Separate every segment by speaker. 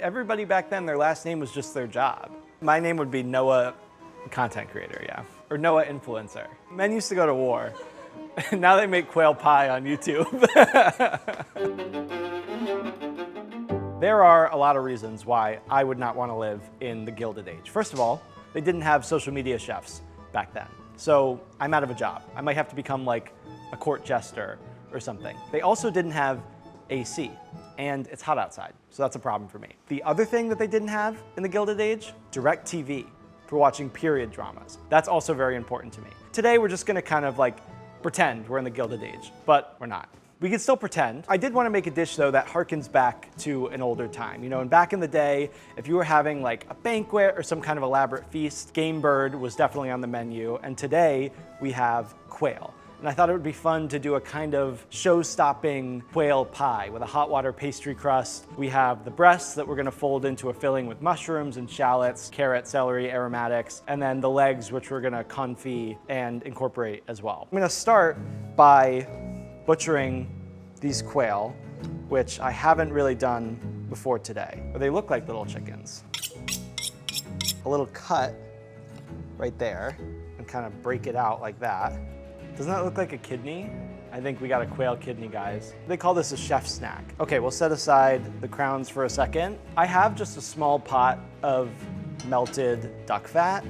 Speaker 1: everybody back then, their last name was just their job. My name would be Noah Content Creator, yeah. Or Noah Influencer. Men used to go to war. Now they make quail pie on YouTube. There are a lot of reasons why I would not want to live in the Gilded Age. First of all, they didn't have social media chefs back then. So I'm out of a job. I might have to become like a court jester or something. They also didn't have AC, and it's hot outside, so that's a problem for me. The other thing that they didn't have in the Gilded Age, DIRECTV for watching period dramas. That's also very important to me. Today we're just gonna kind of like pretend we're in the Gilded Age, but we're not. We can still pretend. I did want to make a dish though that harkens back to an older time. You know, and back in the day, if you were having like a banquet or some kind of elaborate feast, game bird was definitely on the menu. And today we have quail. And I thought it would be fun to do a kind of show-stopping quail pie with a hot water pastry crust. We have the breasts that we're gonna fold into a filling with mushrooms and shallots, carrot, celery, aromatics, and then the legs, which we're gonna confit and incorporate as well. I'm gonna start by butchering these quail, which I haven't really done before today. But they look like little chickens. A little cut right there and kind of break it out like that. Doesn't that look like a kidney? I think we got a quail kidney, guys. They call this a chef snack. Okay, we'll set aside the crowns for a second. I have just a small pot of melted duck fat.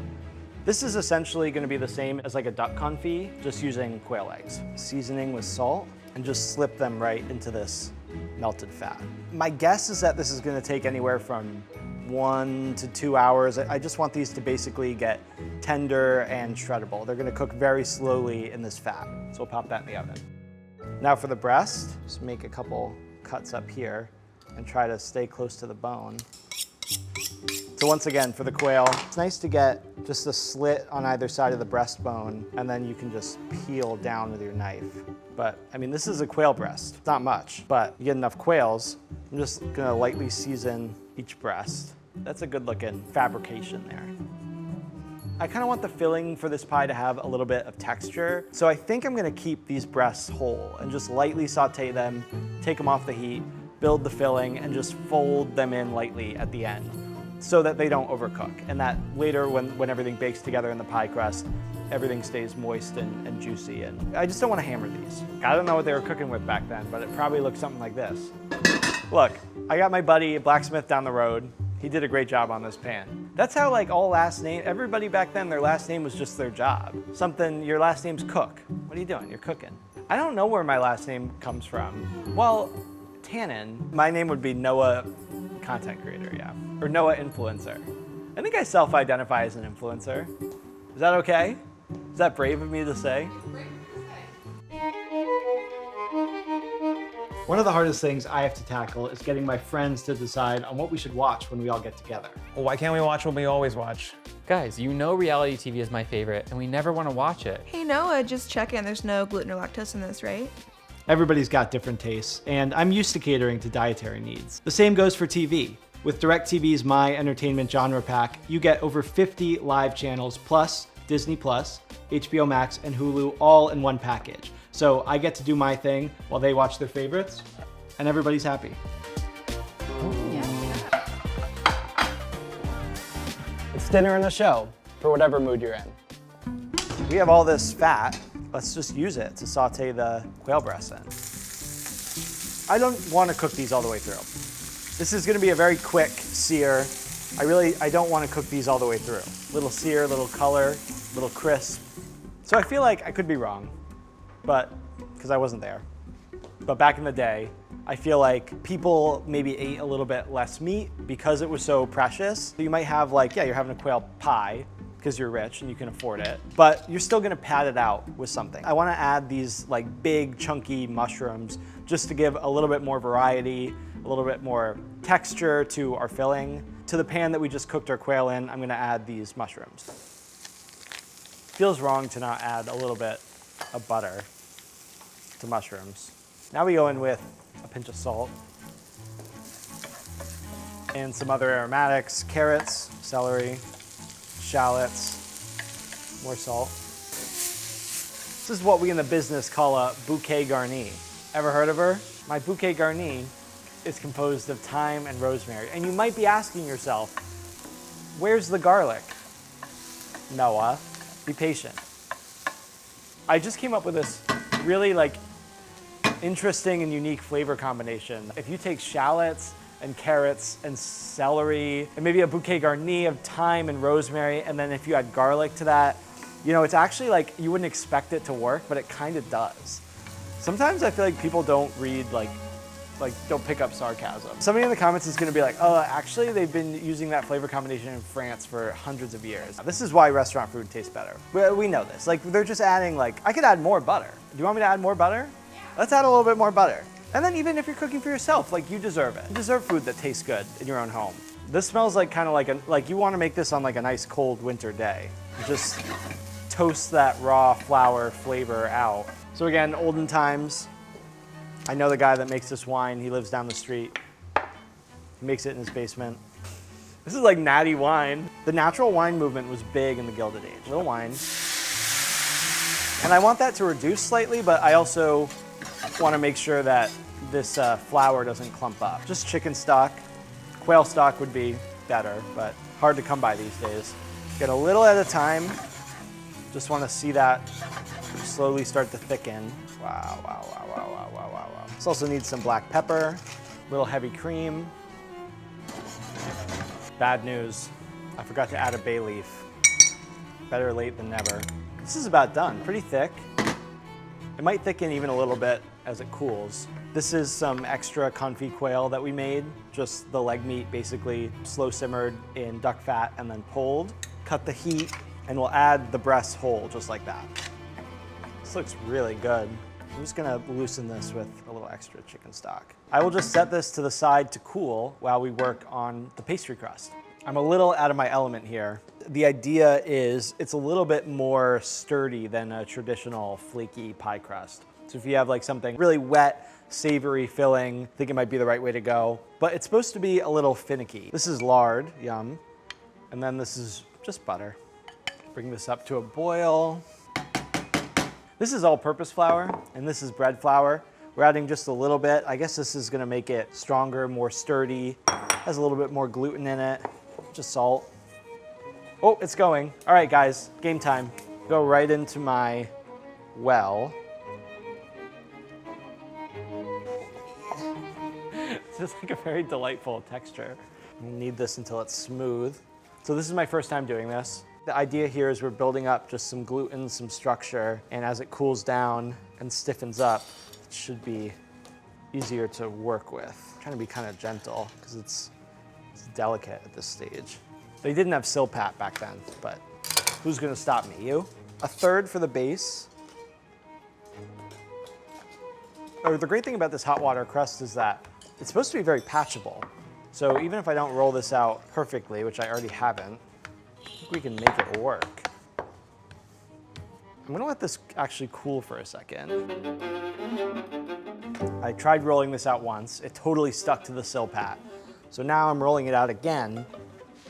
Speaker 1: This is essentially gonna be the same as like a duck confit, just using quail eggs. Seasoning with salt, and just slip them right into this melted fat. My guess is that this is gonna take anywhere from 1 to 2 hours. I just want these to basically get tender and shreddable. They're gonna cook very slowly in this fat. So we'll pop that in the oven. Now for the breast, just make a couple cuts up here and try to stay close to the bone. So once again, for the quail, it's nice to get just a slit on either side of the breastbone, and then you can just peel down with your knife. But I mean, this is a quail breast. It's not much, but you get enough quails. I'm just gonna lightly season each breast. That's a good looking fabrication there. I kind of want the filling for this pie to have a little bit of texture. So I think I'm gonna keep these breasts whole and just lightly saute them, take them off the heat, build the filling, and just fold them in lightly at the end so that they don't overcook. And that later when everything bakes together in the pie crust, everything stays moist and juicy. And I just don't want to hammer these. I don't know what they were cooking with back then, but it probably looked something like this. Look, I got my buddy, a blacksmith down the road. He did a great job on this pan. That's how like all last name, everybody back then, their last name was just their job. Something, your last name's Cook. What are you doing? You're cooking. I don't know where my last name comes from. Well, Tanen, my name would be Noah Content Creator, yeah. Or Noah Influencer. I think I self-identify as an influencer. Is that okay? Is that brave of me to say? One of the hardest things I have to tackle is getting my friends to decide on what we should watch when we all get together.
Speaker 2: Well, why can't we watch what we always watch?
Speaker 3: Guys, you know reality TV is my favorite, and we never want to watch it.
Speaker 4: Hey Noah, just checking. There's no gluten or lactose in this, right?
Speaker 1: Everybody's got different tastes, and I'm used to catering to dietary needs. The same goes for TV. With DIRECTV's MyEntertainment Genre Pack, you get over 50 live channels plus Disney+, HBO Max, and Hulu all in one package. So I get to do my thing while they watch their favorites, and everybody's happy.
Speaker 5: It's dinner and a show, for whatever mood you're in.
Speaker 1: We have all this fat. Let's just use it to saute the quail breasts in. I don't want to cook these all the way through. This is going to be a very quick sear. I don't want to cook these all the way through. Little sear, little color, little crisp. So I feel like I could be wrong, but because I wasn't there. But back in the day, I feel like people maybe ate a little bit less meat because it was so precious. You might have like, yeah, you're having a quail pie because you're rich and you can afford it, but you're still gonna pad it out with something. I wanna add these like big chunky mushrooms just to give a little bit more variety, a little bit more texture to our filling. To the pan that we just cooked our quail in, I'm gonna add these mushrooms. Feels wrong to not add a little bit of butter to mushrooms. Now we go in with a pinch of salt and some other aromatics, carrots, celery, shallots, more salt. This is what we in the business call a bouquet garni. Ever heard of her? My bouquet garni is composed of thyme and rosemary. And you might be asking yourself, where's the garlic? Noah, be patient. I just came up with this really interesting and unique flavor combination. If you take shallots and carrots and celery and maybe a bouquet garni of thyme and rosemary, and then if you add garlic to that, you know, it's actually like you wouldn't expect it to work, but it kind of does. Sometimes I feel like people don't read don't pick up sarcasm. Somebody in the comments is gonna be like, oh, actually they've been using that flavor combination in France for hundreds of years. This is why restaurant food tastes better. We know this. Like, they're just adding I could add more butter. Do you want me to add more butter? Yeah. Let's add a little bit more butter. And then even if you're cooking for yourself, you deserve it. You deserve food that tastes good in your own home. This smells kind of like you want to make this on a nice cold winter day. Just toast that raw flour flavor out. So again, olden times. I know the guy that makes this wine. He lives down the street. He makes it in his basement. This is like natty wine. The natural wine movement was big in the Gilded Age. Little wine. And I want that to reduce slightly, but I also want to make sure that this flour doesn't clump up. Just chicken stock. Quail stock would be better, but hard to come by these days. Get a little at a time. Just want to see that slowly start to thicken. Wow, wow, wow, wow, wow, wow, wow, wow. This also needs some black pepper, a little heavy cream. Bad news, I forgot to add a bay leaf. Better late than never. This is about done, pretty thick. It might thicken even a little bit as it cools. This is some extra confit quail that we made. Just the leg meat basically slow simmered in duck fat and then pulled. Cut the heat and we'll add the breast whole just like that. This looks really good. I'm just gonna loosen this with a little extra chicken stock. I will just set this to the side to cool while we work on the pastry crust. I'm a little out of my element here. The idea is it's a little bit more sturdy than a traditional flaky pie crust. So if you have something really wet, savory filling, I think it might be the right way to go. But it's supposed to be a little finicky. This is lard, yum. And then this is just butter. Bring this up to a boil. This is all-purpose flour, and this is bread flour. We're adding just a little bit. I guess this is gonna make it stronger, more sturdy. Has a little bit more gluten in it. Just salt. Oh, it's going. All right, guys, game time. Go right into my well. It's just a very delightful texture. We need this until it's smooth. So this is my first time doing this. The idea here is we're building up just some gluten, some structure, and as it cools down and stiffens up, it should be easier to work with. I'm trying to be kind of gentle because it's delicate at this stage. They didn't have silpat back then, but who's gonna stop me? You? A third for the base. The great thing about this hot water crust is that it's supposed to be very patchable. So even if I don't roll this out perfectly, which I already haven't, I think we can make it work. I'm gonna let this actually cool for a second. I tried rolling this out once. It totally stuck to the silpat. So now I'm rolling it out again,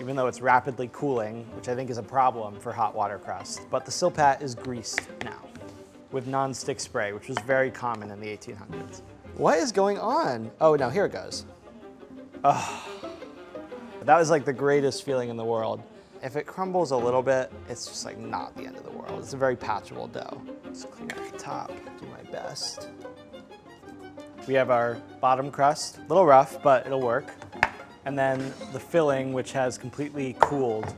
Speaker 1: even though it's rapidly cooling, which I think is a problem for hot water crust. But the silpat is greased now with non-stick spray, which was very common in the 1800s. What is going on? Oh, no, here it goes. Oh, that was the greatest feeling in the world. If it crumbles a little bit, it's just not the end of the world. It's a very patchable dough. Just clean up the top, do my best. We have our bottom crust, a little rough, but it'll work. And then the filling, which has completely cooled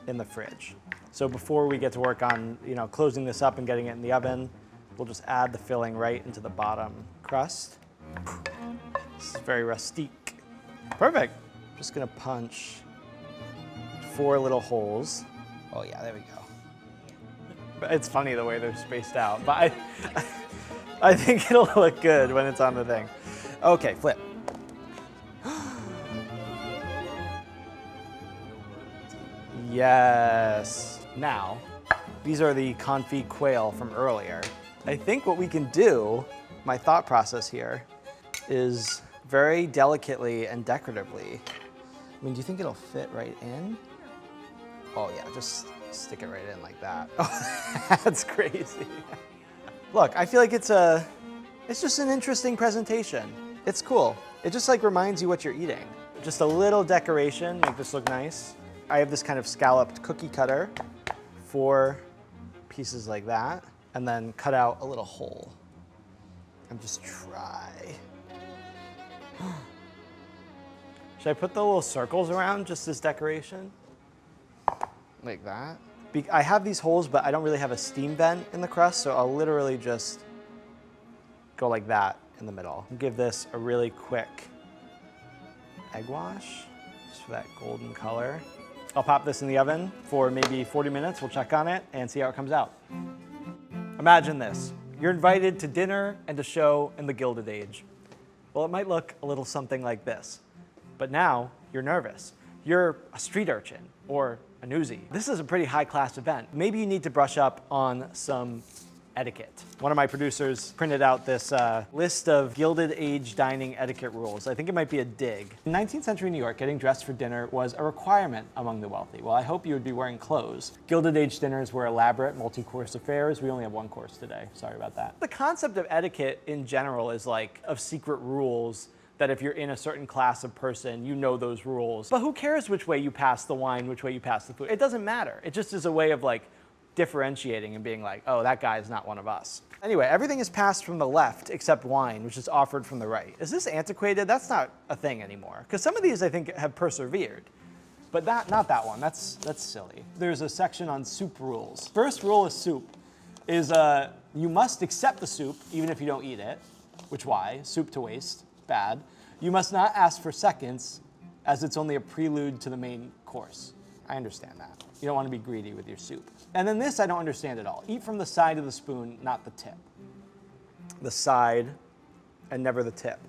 Speaker 1: in the fridge. So before we get to work on, closing this up and getting it in the oven, we'll just add the filling right into the bottom crust. This is very rustique. Perfect. Just gonna punch 4 little holes. Oh yeah, there we go. But it's funny the way they're spaced out, but I think it'll look good when it's on the thing. Okay, flip. Yes. Now, these are the confit quail from earlier. I think what we can do, my thought process here, is very delicately and decoratively. I mean, do you think it'll fit right in? Oh yeah, just stick it right in like that. Oh, that's crazy. Look, I feel like it's just an interesting presentation. It's cool. It just like reminds you what you're eating. Just a little decoration, make this look nice. I have this kind of scalloped cookie cutter, 4 pieces like that, and then cut out a little hole. And just try. Should I put the little circles around just as decoration? Like that. I have these holes, but I don't really have a steam vent in the crust, so I'll literally just go like that in the middle. Give this a really quick egg wash, just for that golden color. I'll pop this in the oven for maybe 40 minutes. We'll check on it and see how it comes out. Imagine this. You're invited to dinner and a show in the Gilded Age. Well, it might look a little something like this, but now you're nervous. You're a street urchin or a newsie. This is a pretty high-class event. Maybe you need to brush up on some etiquette. One of my producers printed out this list of Gilded Age dining etiquette rules. I think it might be a dig. In 19th century New York, getting dressed for dinner was a requirement among the wealthy. Well, I hope you would be wearing clothes. Gilded Age dinners were elaborate, multi-course affairs. We only have 1 course today. Sorry about that. The concept of etiquette in general is like of secret rules that if you're in a certain class of person, you know those rules. But who cares which way you pass the wine, which way you pass the food? It doesn't matter. It just is a way of like differentiating and being like, oh, that guy is not one of us. Anyway, everything is passed from the left except wine, which is offered from the right. Is this antiquated? That's not a thing anymore. Because some of these I think have persevered, but not that one. That's silly. There's a section on soup rules. First rule of soup is you must accept the soup even if you don't eat it, which why? Soup to waste, bad. You must not ask for seconds as it's only a prelude to the main course. I understand that. You don't want to be greedy with your soup. And then this I don't understand at all. Eat from the side of the spoon, not the tip. The side and never the tip.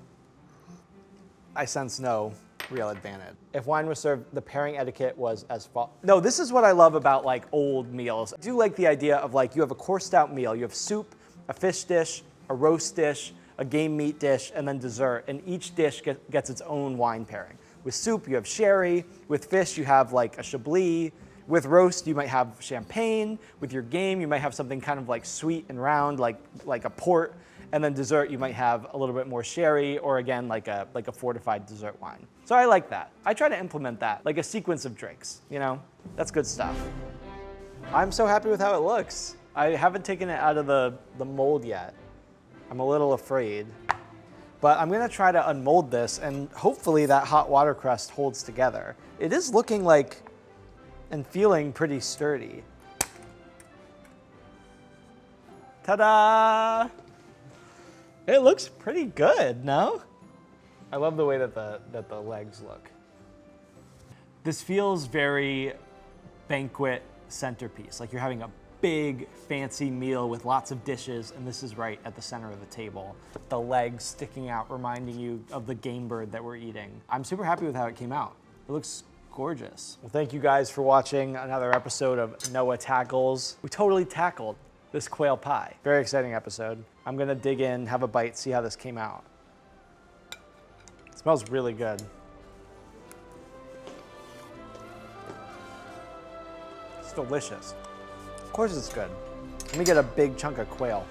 Speaker 1: I sense no real advantage. If wine was served, the pairing etiquette was as follows. No, this is what I love about like old meals. I do like the idea of like you have a coursed out meal. You have soup, a fish dish, a roast dish, a game meat dish, and then dessert. And each dish gets its own wine pairing. With soup, you have sherry. With fish, you have like a chablis. With roast, you might have champagne. With your game, you might have something kind of like sweet and round, like a port. And then dessert, you might have a little bit more sherry, or again, like a fortified dessert wine. So I like that. I try to implement that, like a sequence of drinks, you know? That's good stuff. I'm so happy with how it looks. I haven't taken it out of the mold yet. I'm a little afraid. But I'm gonna try to unmold this, and hopefully that hot water crust holds together. It is looking like and feeling pretty sturdy. Ta-da! It looks pretty good, no? I love the way that the legs look. This feels very banquet centerpiece, like you're having a big fancy meal with lots of dishes, and this is right at the center of the table. The legs sticking out, reminding you of the game bird that we're eating. I'm super happy with how it came out. It looks gorgeous. Well, thank you guys for watching another episode of Noah Tackles. We totally tackled this quail pie. Very exciting episode. I'm gonna dig in, have a bite, see how this came out. It smells really good. It's delicious. Of course it's good. Let me get a big chunk of quail.